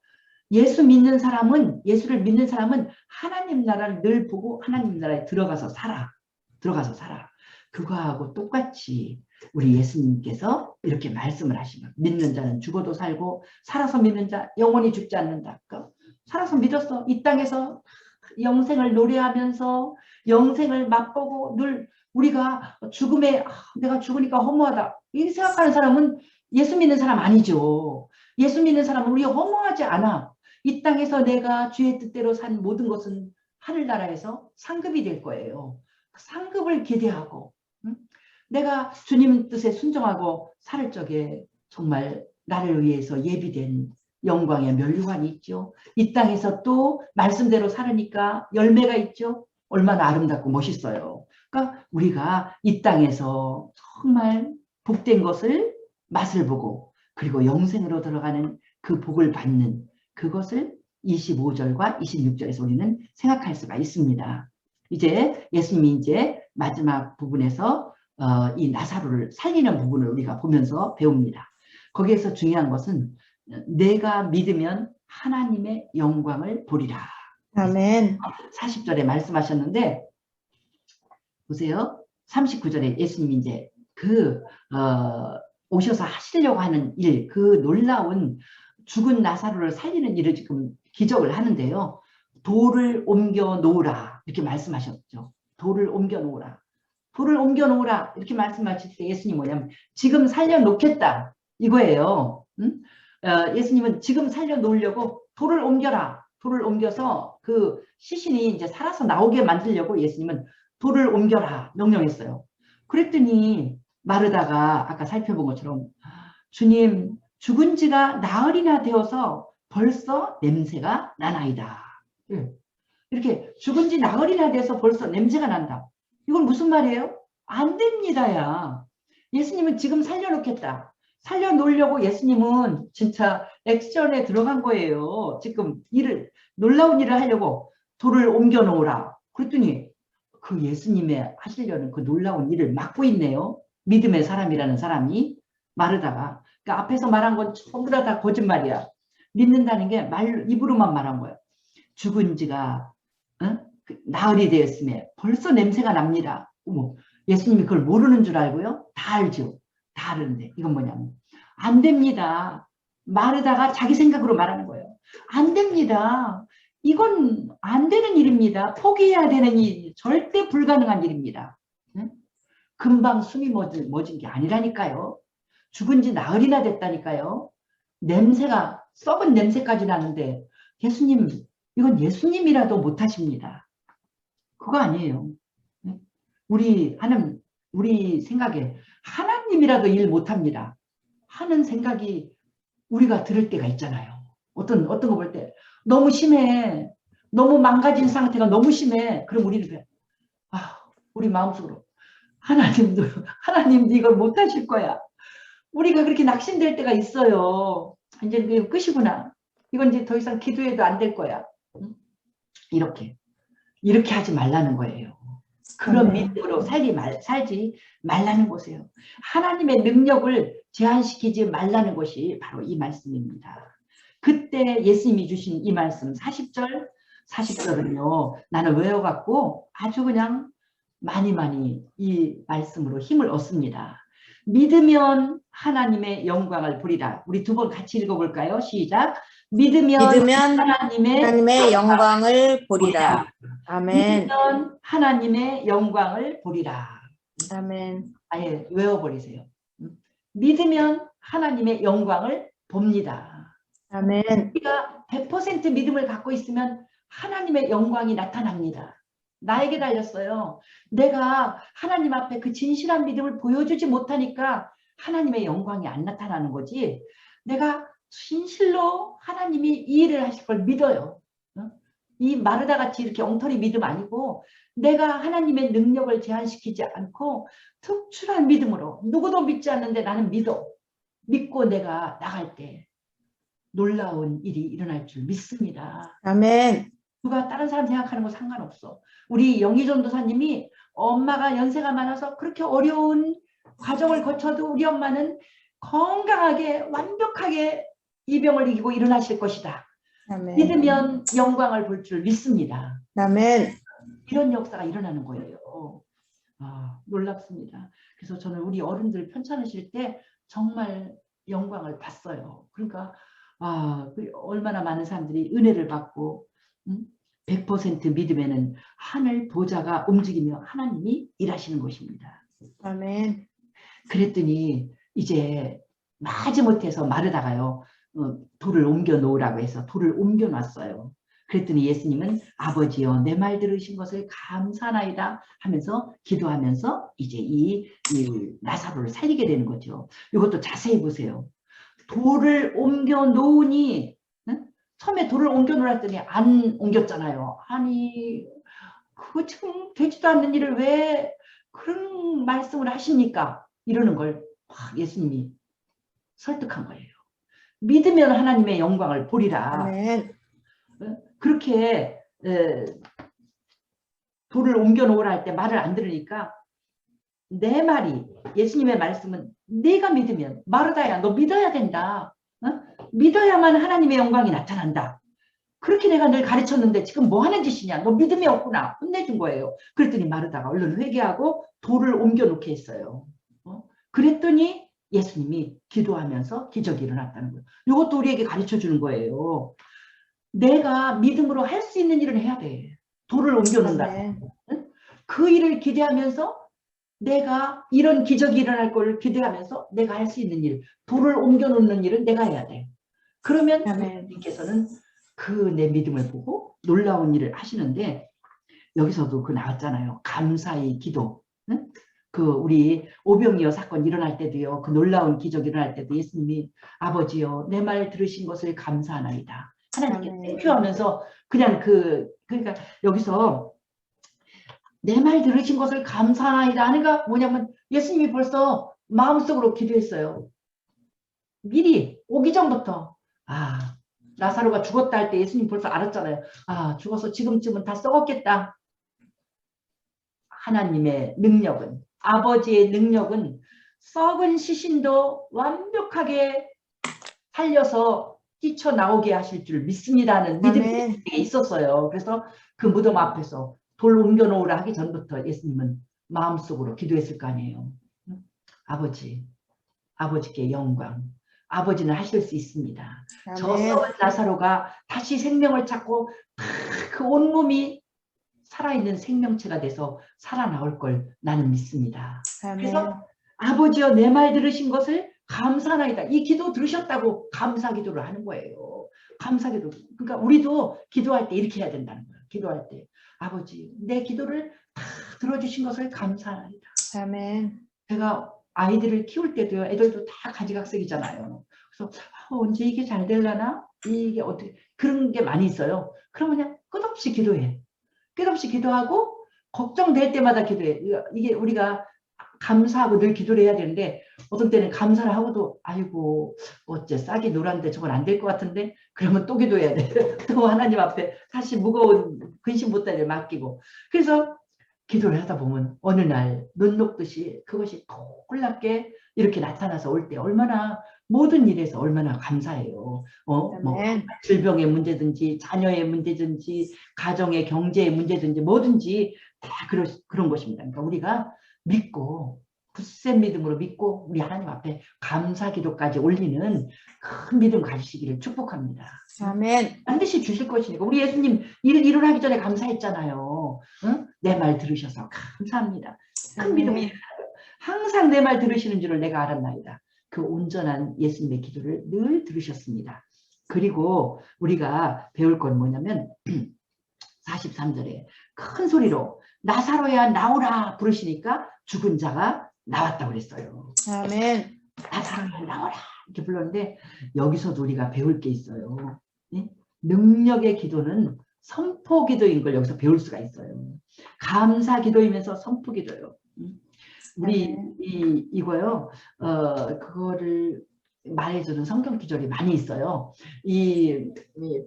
예수를 믿는 사람은 하나님 나라를 늘 보고 하나님 나라에 들어가서 살아. 그거하고 똑같이 우리 예수님께서 이렇게 말씀을 하시면, 믿는 자는 죽어도 살고 살아서 믿는 자 영원히 죽지 않는다. 살아서 믿었어. 이 땅에서 영생을 노래하면서 영생을 맛보고 늘 우리가 죽음에 내가 죽으니까 허무하다 이 생각하는 사람은 예수 믿는 사람 아니죠. 예수 믿는 사람은 우리 허무하지 않아. 이 땅에서 내가 주의 뜻대로 산 모든 것은 하늘나라에서 상급이 될 거예요. 상급을 기대하고 내가 주님 뜻에 순종하고 살 적에 정말 나를 위해서 예비된 영광의 면류관이 있죠. 이 땅에서 또 말씀대로 살으니까 열매가 있죠. 얼마나 아름답고 멋있어요. 그러니까 우리가 이 땅에서 정말 복된 것을 맛을 보고 그리고 영생으로 들어가는 그 복을 받는 그것을 25절과 26절에서 우리는 생각할 수가 있습니다. 이제 예수님이 이제 마지막 부분에서 이 나사로를 살리는 부분을 우리가 보면서 배웁니다. 거기에서 중요한 것은 내가 믿으면 하나님의 영광을 보리라. 아멘. 40절에 말씀하셨는데 보세요. 39절에 예수님이 이제 오셔서 하시려고 하는 일, 그 놀라운 죽은 나사로를 살리는 일을 지금 기적을 하는데요. 돌을 옮겨 놓으라 이렇게 말씀하셨죠. 돌을 옮겨 놓으라. 돌을 옮겨 놓으라 이렇게 말씀하실 때 예수님 뭐냐면 지금 살려놓겠다 이거예요. 예수님은 지금 살려놓으려고 돌을 옮겨라. 돌을 옮겨서 그 시신이 이제 살아서 나오게 만들려고 예수님은 돌을 옮겨라 명령했어요. 그랬더니 마르다가 아까 살펴본 것처럼 주님 죽은 지가 나흘이나 되어서 벌써 냄새가 나나이다. 이렇게 죽은 지 나흘이나 돼서 벌써 냄새가 난다. 이건 무슨 말이에요? 안 됩니다야. 예수님은 지금 살려놓겠다. 살려놓으려고 예수님은 진짜 액션에 들어간 거예요. 지금 놀라운 일을 하려고 돌을 옮겨 놓으라. 그랬더니 그 예수님의 하시려는 그 놀라운 일을 막고 있네요. 믿음의 사람이라는 사람이 마르다가. 그러니까 앞에서 말한 건 전부 다 거짓말이야. 믿는다는 게 입으로만 말한 거야. 죽은 지가 나흘이 되었음에 벌써 냄새가 납니다. 어머, 예수님이 그걸 모르는 줄 알고요? 다 알죠. 다 아는데 이건 뭐냐면 안 됩니다. 마르다가 자기 생각으로 말하는 거예요. 안 됩니다. 이건 안 되는 일입니다. 포기해야 되는 일, 절대 불가능한 일입니다. 금방 숨이 멎은 게 아니라니까요. 죽은 지 나흘이나 됐다니까요. 냄새가 썩은 냄새까지 나는데 예수님, 이건 예수님이라도 못하십니다. 그거 아니에요. 우리 생각에 하나님이라도 일 못합니다. 하는 생각이 우리가 들을 때가 있잖아요. 어떤 거 볼 때 너무 심해. 너무 망가진 상태가 너무 심해. 그럼 우리는 우리 마음속으로 하나님도 이걸 못하실 거야. 우리가 그렇게 낙심될 때가 있어요. 이제 이게 끝이구나. 이건 이제 더 이상 기도해도 안 될 거야. 이렇게 하지 말라는 거예요. 그런 믿음으로 살지 말라는 것이에요. 하나님의 능력을 제한시키지 말라는 것이 바로 이 말씀입니다. 그때 예수님이 주신 이 말씀 40절은요. 나는 외워갖고 아주 그냥 많이 이 말씀으로 힘을 얻습니다. 믿으면 하나님의 영광을 보리라. 우리 두 번 같이 읽어볼까요? 시작. 믿으면 하나님의 하나님의 영광을 보리라. 보리라. 아멘. 믿으면 하나님의 영광을 보리라. 아멘. 아예 외워버리세요. 믿으면 하나님의 영광을 봅니다. 아멘. 우리가 100% 믿음을 갖고 있으면 하나님의 영광이 나타납니다. 나에게 달렸어요. 내가 하나님 앞에 그 진실한 믿음을 보여주지 못하니까 하나님의 영광이 안 나타나는 거지. 내가 진실로 하나님이 이 일을 하실 걸 믿어요. 이 마르다 같이 이렇게 엉터리 믿음 아니고 내가 하나님의 능력을 제한시키지 않고 특출한 믿음으로 누구도 믿지 않는데 나는 믿고 내가 나갈 때 놀라운 일이 일어날 줄 믿습니다. 아멘. 누가 다른 사람 생각하는 거 상관없어. 우리 영희전도사님이 엄마가 연세가 많아서 그렇게 어려운 과정을 거쳐도 우리 엄마는 건강하게 완벽하게 이 병을 이기고 일어나실 것이다. 아멘. 믿으면 영광을 볼 줄 믿습니다. 아멘. 이런 역사가 일어나는 거예요. 놀랍습니다. 그래서 저는 우리 어른들 편찮으실 때 정말 영광을 봤어요. 그러니까 얼마나 많은 사람들이 은혜를 받고 100% 믿음에는 하늘 보좌가 움직이며 하나님이 일하시는 것입니다. 아멘. 그랬더니 이제 마지못해서 마르다가요. 돌을 옮겨 놓으라고 해서 돌을 옮겨 놨어요. 그랬더니 예수님은 아버지여 내 말 들으신 것을 감사하나이다 하면서 기도하면서 이제 이 나사로를 살리게 되는 거죠. 이것도 자세히 보세요. 돌을 옮겨 놓으니 처음에 돌을 옮겨 놓았더니 안 옮겼잖아요. 아니 그거 지금 되지도 않는 일을 왜 그런 말씀을 하십니까? 이러는 걸 예수님이 설득한 거예요. 믿으면 하나님의 영광을 보리라. 아멘. 그렇게 돌을 옮겨 놓으라 할 때 말을 안 들으니까 내 말이 예수님의 말씀은 네가 믿으면 마르다야 너 믿어야 된다. 믿어야만 하나님의 영광이 나타난다. 그렇게 내가 늘 가르쳤는데 지금 뭐 하는 짓이냐. 너 믿음이 없구나. 혼내준 거예요. 그랬더니 마르다가 얼른 회개하고 돌을 옮겨 놓게 했어요. 그랬더니 예수님이 기도하면서 기적이 일어났다는 거예요. 이것도 우리에게 가르쳐 주는 거예요. 내가 믿음으로 할 수 있는 일을 해야 돼. 돌을 옮겨 놓는다. 그 일을 기대하면서 내가 이런 기적이 일어날 걸 기대하면서 내가 할 수 있는 일, 돌을 옮겨 놓는 일은 내가 해야 돼. 그러면 하나님께서는 그 내 믿음을 보고 놀라운 일을 하시는데 여기서도 그 나왔잖아요. 감사의 기도. 그 우리 오병이어 사건 일어날 때도요. 그 놀라운 기적 일어날 때도 예수님이 아버지여 내 말 들으신 것을 감사하나이다. 하나님께 땡큐하면서 그냥 그러니까 여기서 내 말 들으신 것을 감사하나이다 하니까 뭐냐면 예수님이 벌써 마음속으로 기도했어요. 미리 오기 전부터 나사로가 죽었다 할 때 예수님 벌써 알았잖아요. 죽어서 지금쯤은 다 썩었겠다. 하나님의 능력은 아버지의 능력은 썩은 시신도 완벽하게 살려서 뛰쳐나오게 하실 줄 믿습니다는 믿음이 있었어요. 그래서 그 무덤 앞에서 돌 옮겨놓으라 하기 전부터 예수님은 마음속으로 기도했을 거 아니에요. 아버지께 영광. 아버지는 하실 수 있습니다. 저 썩은 나사로가 다시 생명을 찾고 그 온몸이 살아있는 생명체가 돼서 살아나올 걸 나는 믿습니다. 그래서 아버지여 내 말 들으신 것을 감사하나이다. 이 기도 들으셨다고 감사 기도를 하는 거예요. 감사 기도. 그러니까 우리도 기도할 때 이렇게 해야 된다는 거예요. 기도할 때 아버지 내 기도를 다 들어주신 것을 감사하나이다. 아멘. 제가 아이들을 키울 때도요. 애들도 다 가지각색이잖아요. 그래서 언제 이게 잘 되려나? 이게 어떻게 그런 게 많이 있어요. 그럼 그냥 끝없이 기도해. 끝없이 기도하고 걱정될 때마다 기도해. 이게 우리가 감사하고 늘 기도를 해야 되는데 어떤 때는 감사를 하고도 아이고 어째 싹이 노란데 저건 안 될 것 같은데 그러면 또 기도해야 돼. 또 하나님 앞에 다시 무거운 근심보따리를 맡기고 그래서 기도를 하다 보면 어느 날 눈 녹듯이 그것이 놀랍게 이렇게 나타나서 올 때 얼마나 모든 일에서 얼마나 감사해요. 뭐 질병의 문제든지 자녀의 문제든지 가정의 경제의 문제든지 뭐든지 다 그런 것입니다. 그러니까 우리가 믿고 굳센 믿음으로 믿고 우리 하나님 앞에 감사 기도까지 올리는 큰 믿음 가지시기를 축복합니다. 아멘. 반드시 주실 것이니까. 우리 예수님 일 일어나기 전에 감사했잖아요. 응? 내 말 들으셔서 감사합니다. 큰 믿음이 항상 내 말 들으시는 줄을 내가 알았나이다. 그 온전한 예수님의 기도를 늘 들으셨습니다. 그리고 우리가 배울 건 뭐냐면 43절에 큰 소리로 나사로야 나오라 부르시니까 죽은 자가 나왔다고 그랬어요. 아멘. 나사로야 나오라 이렇게 불렀는데 여기서도 우리가 배울 게 있어요. 예? 능력의 기도는 선포 기도인 걸 여기서 배울 수가 있어요. 감사 기도이면서 선포 기도요. 우리 이거요. 그거를 말해주는 성경 구절이 많이 있어요. 이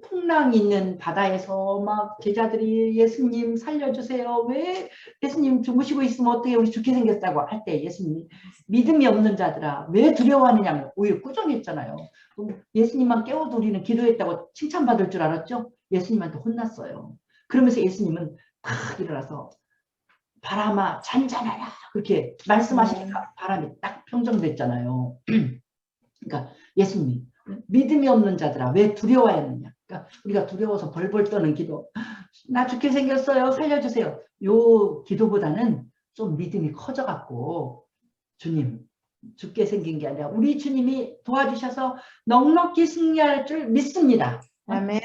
풍랑이 있는 바다에서 막 제자들이 예수님 살려주세요. 왜 예수님 주무시고 있으면 어떻게 우리 죽게 생겼다고 할 때 예수님이 믿음이 없는 자들아 왜 두려워하느냐면 오히려 꾸정했잖아요. 예수님만 깨워도 우리는 기도했다고 칭찬받을 줄 알았죠. 예수님한테 혼났어요. 그러면서 예수님은 탁 일어나서 바람아 잔잔하라 그렇게 말씀하시니까 바람이 딱 평정됐잖아요. 그러니까 예수님이 믿음이 없는 자들아 왜 두려워했느냐. 그러니까 우리가 두려워서 벌벌 떠는 기도 나 죽게 생겼어요 살려주세요. 요 기도보다는 좀 믿음이 커져갖고 주님 죽게 생긴 게 아니라 우리 주님이 도와주셔서 넉넉히 승리할 줄 믿습니다. 아멘.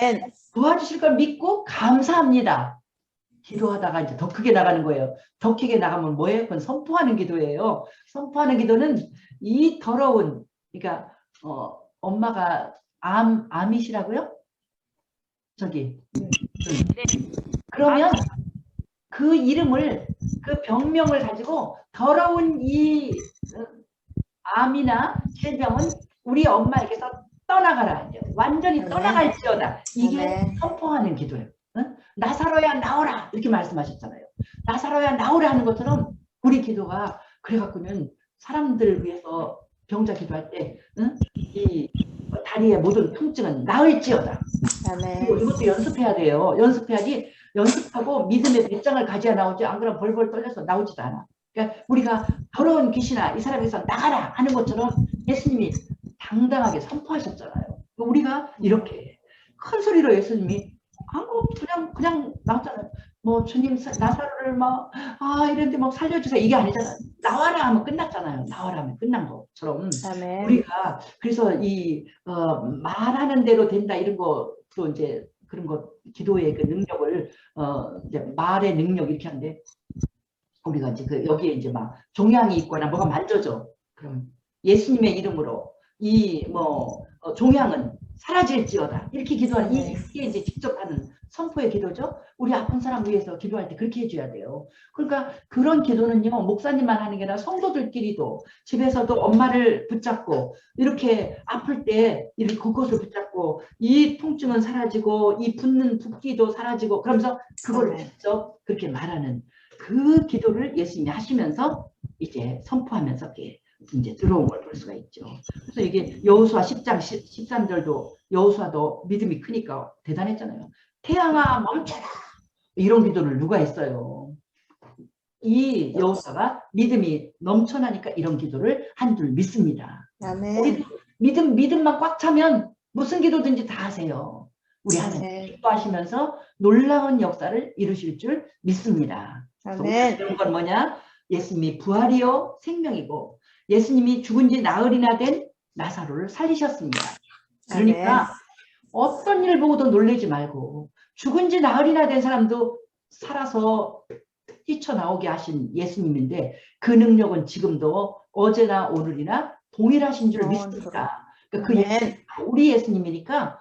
도와주실 걸 믿고 감사합니다. 기도하다가 이제 더 크게 나가는 거예요. 더 크게 나가면 뭐예요? 그건 선포하는 기도예요. 선포하는 기도는 이 더러운, 그러니까 엄마가 암이시라고요? 저기. 그러면 그 이름을 그 병명을 가지고 더러운 이 암이나 질병은 우리 엄마에게서 떠나가라. 완전히 떠나갈지어다. 이게 선포하는 기도예요. 응? 나사로야 나오라 이렇게 말씀하셨잖아요. 나사로야 나오라 하는 것처럼 우리 기도가 그래갖고는 사람들 위해서 병자 기도할 때 응? 이 다리의 모든 통증은 나을지어다. 그리고 이것도 연습해야 돼요. 연습해야지. 연습하고 믿음의 배짱을 가져야 나오지 안 그러면 벌벌 떨려서 나오지도 않아. 그러니까 우리가 더러운 귀신아 이 사람에서 나가라 하는 것처럼 예수님이 당당하게 선포하셨잖아요. 우리가 이렇게 큰 소리로 예수님이 그냥 나왔잖아요. 뭐 주님 나사로를 막 이런데 막 살려주세요 이게 아니잖아요. 나와라 하면 끝났잖아요. 나와라 하면 끝난 것처럼 우리가 그래서 이 말하는 대로 된다 이런 것도 이제 그런 것 기도의 그 능력을 이제 말의 능력 이렇게 하는데 우리가 이제 그 여기에 이제 막 종양이 있거나 뭐가 만져져 그럼 예수님의 이름으로 이 뭐 종양은 사라질지어다 이렇게 기도하는 이게 이제 직접 하는 선포의 기도죠. 우리 아픈 사람 위해서 기도할 때 그렇게 해줘야 돼요. 그러니까 그런 기도는요 목사님만 하는 게 아니라 성도들끼리도 집에서도 엄마를 붙잡고 이렇게 아플 때 이렇게 그것을 붙잡고 이 통증은 사라지고 이 붓는 붓기도 사라지고 그러면서 그걸 직접 그렇게 말하는 그 기도를 예수님이 하시면서 이제 선포하면서 이제 들어온 걸 볼 수가 있죠. 그래서 이게 여호수아 10장 13절도 여호수아도 믿음이 크니까 대단했잖아요. 태양아 멈춰라 이런 기도를 누가 했어요. 이 여호수아가 믿음이 넘쳐나니까 이런 기도를 한 줄 믿습니다. 우리도 믿음만 꽉 차면 무슨 기도든지 다 하세요. 우리 하나님 기도하시면서 놀라운 역사를 이루실 줄 믿습니다. 이런 건 뭐냐? 예수님이 부활이요 생명이고 예수님이 죽은 지 나흘이나 된 나사로를 살리셨습니다. 그러니까 어떤 일 보고도 놀라지 말고 죽은 지 나흘이나 된 사람도 살아서 뛰쳐나오게 하신 예수님인데 그 능력은 지금도 어제나 오늘이나 동일하신 줄 믿습니다. 그러니까 우리 예수님이니까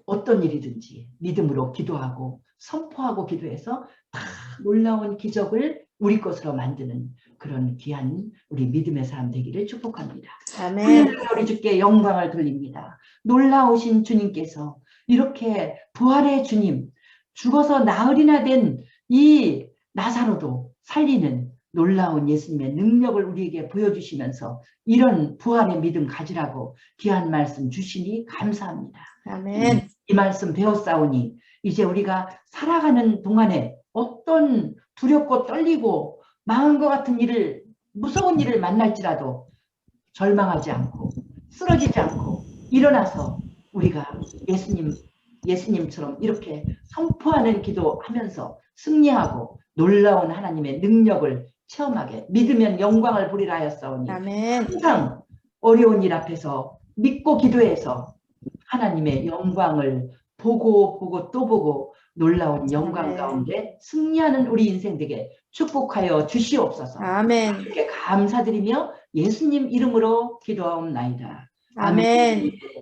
어떤 일이든지 믿음으로 기도하고 선포하고 기도해서 다 놀라운 기적을 우리 것으로 만드는 그런 귀한 우리 믿음의 사람 되기를 축복합니다. 아멘. 우리 주께 영광을 돌립니다. 놀라우신 주님께서 이렇게 부활의 주님, 죽어서 나흘이나 된 이 나사로도 살리는 놀라운 예수님의 능력을 우리에게 보여주시면서 이런 부활의 믿음 가지라고 귀한 말씀 주시니 감사합니다. 아멘. 이 말씀 배웠사오니 이제 우리가 살아가는 동안에 어떤 두렵고 떨리고 망한 것 같은 일을, 무서운 일을 만날지라도 절망하지 않고 쓰러지지 않고 일어나서 우리가 예수님처럼 이렇게 선포하는 기도하면서 승리하고 놀라운 하나님의 능력을 체험하게, 믿으면 영광을 보리라 하였사오니 아멘. 항상 어려운 일 앞에서 믿고 기도해서 하나님의 영광을 보고 또 보고 놀라운 영광 아멘. 가운데 승리하는 우리 인생 되게 축복하여 주시옵소서. 아멘. 이렇게 감사드리며 예수님 이름으로 기도하옵나이다. 아멘.